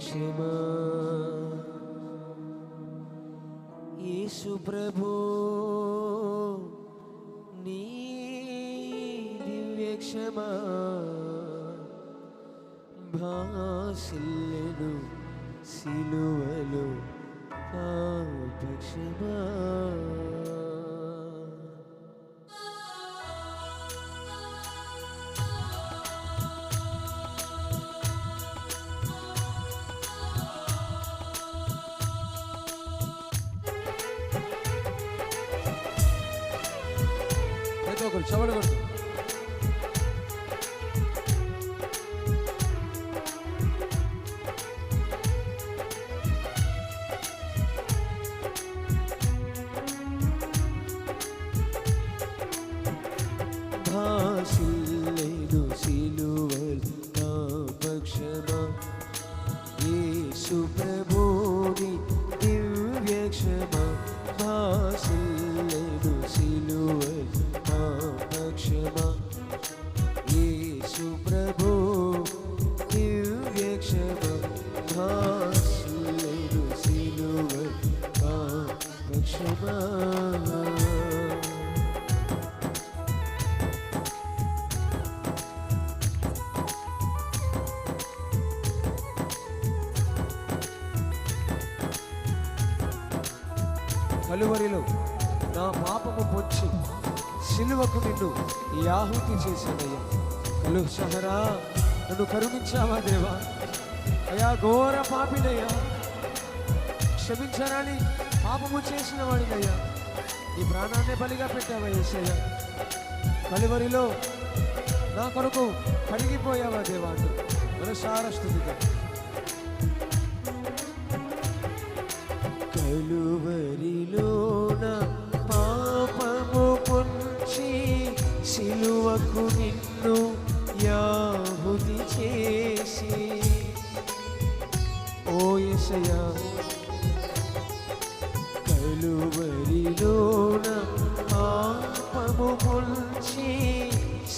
క్షమా. యేసు ప్రభు నీ దివ్య క్షమా భాసిల్లెను సిలువలో పాప క్షమా. ఒకరు చవడు కొట్టు. భాసిల్లెను సిలువలో పాప క్షమా. యేసు ప్రభుని దివ్య క్షమా భాసిల్లెను సిలువలో పాప క్షమా. యేసు ప్రభు దివ్య క్షమా భాసిల్లెను సిలువలో పాప క్షమా. కలువరిలో నా పాపము పొచ్చి సిలువకు నిన్ను యాహూతి చేశానయ్యా. కలుషహరా నన్ను కరుణించావా దేవా. అయ్యా ఘోర పాపినయ్యా, క్షమించరాని పాపము చేసిన వాడినయ్యా. ఈ ప్రాణాన్ని బలిగా పెట్టావా యేసయ్యా. కలువరిలో నా కొరకు కరిగిపోయావా దేవా అంటూ మనసారా స్తుతిగా. కలువరిలోన పాపము పొంచి సిలువకు నిన్ను యాహూతి చేసి. ఓ యేసయ్యా కలువరిలోన పాపము పొంచి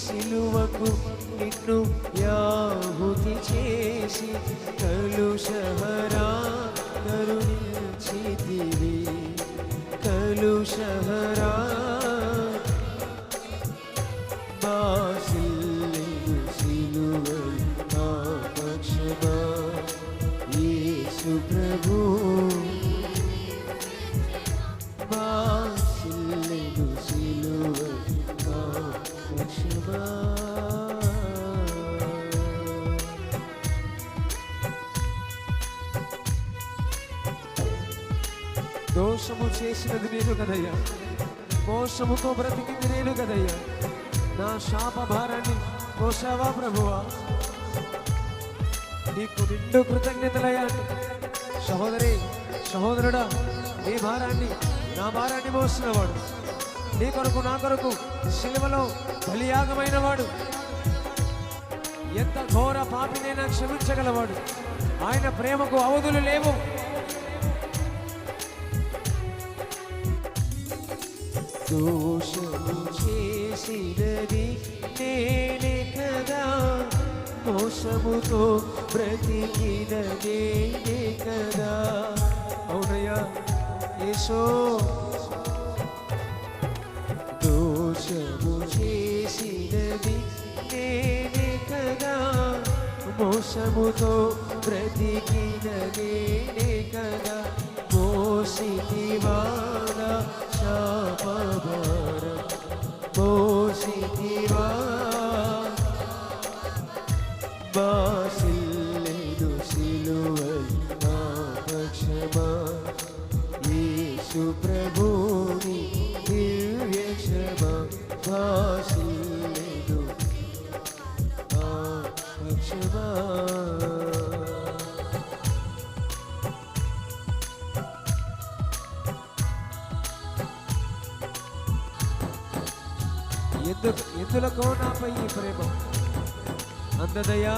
సిలువకు నిన్ను యాహూతి చేసి. కలుషహరా కరుణించితివి. కలుషహరా భాసిల్లెను సిలువలో పాప క్షమా. యేసు ప్రభు భాసిల్లెను సిలువలో పాప క్షమా. దోషము చేసినది నేను కదయ్యా, మోసముతో బ్రతికింది నేను కదయ్యా. నా శాప భారాన్ని మోసావా ప్రభువా. నీకు నిండు కృతజ్ఞతలయ్యా. సహోదరి సహోదరుడా, నీ భారాన్ని నా భారాన్ని మోసినవాడు, నీ కొరకు నా కొరకు సిలువలో బలియాగమైన వాడు, ఎంత ఘోర పాపినైనా క్షమించగలవాడు. ఆయన ప్రేమకు అవధులు లేవు. దోషము చేసినది నేనే కదా, మోసముతో బ్రతికిన నేనే కదా. అవునయ్యా యేసో. దోషము చేసినది నేనే కదా, మోసముతో బ్రతికిన నేనే కదా. మోసితివానా శాపభారం మోసితివా. భాసిల్లెను సిలువలో పాప క్షమా. యేసు ప్రభుని దివ్య క్షమా భాసిల్లెను పాప క్షమా. ఎందులకో నాపై ఈ ప్రేమ అందదయ్యా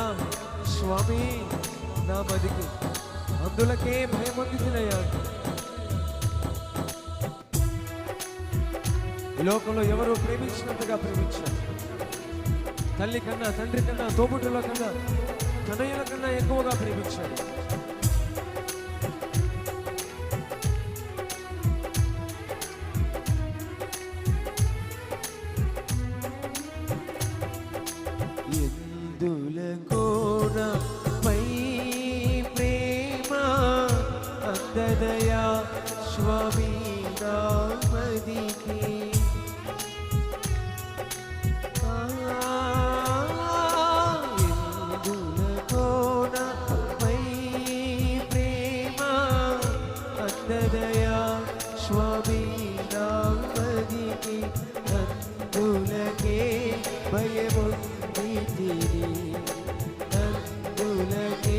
స్వామి నా బతికి, అందులకే భయమొందినయ్యా. ఈ లోకంలో ఎవరు ప్రేమించినంతగా ప్రేమించారు. తల్లి కన్నా, తండ్రి కన్నా, తోబుట్టుల కన్నా, తనయుల కన్నా ఎక్కువగా ప్రేమించాడు. అందదయా స్వామి నామదికి అందదయా స్వామి నామదికి అందులకే భయముందితిని అందులకే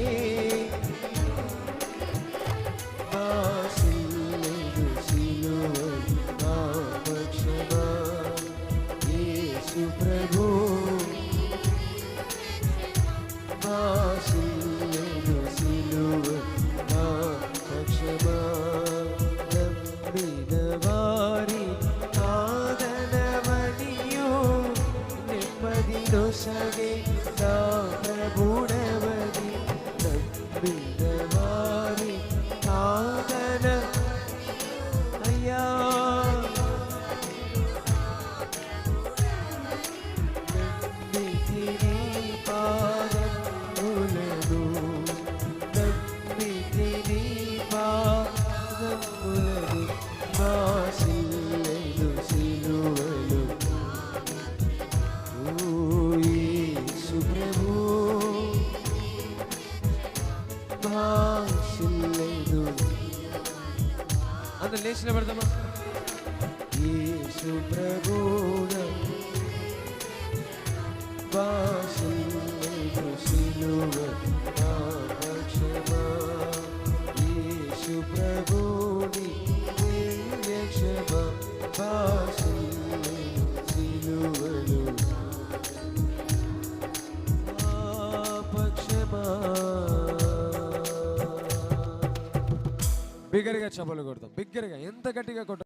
వాసిల్లేదు సిలువ నా పక్షమా యేసు ప్రభు వాసిల్లేదు సిలువ నా పక్షమా నమ్మిన వారి ఆదనమనియు నెమ్మది నొసగే నా ప్రభుడవని నమ్మిన వారి ఆదన అయ్యా నమ్మితిని పాదములను నమ్మితిని పాదములను వాసిల్లేదు సిలువలు ఓ యేసు ప్రభు వాసిల్లేదు అందరూ లేచి నిలబడదామా యేసు ప్రభువున వాసిల్లేదు సిలువ నా పక్షమా యేసు ప్రభుని క్షమా వాసిల్లేదు సిలువలు నా పక్షమా బిగ్గరగా చప్పలు కొడతాం బిగ్గరగా ఎంత గట్టిగా కొడతాం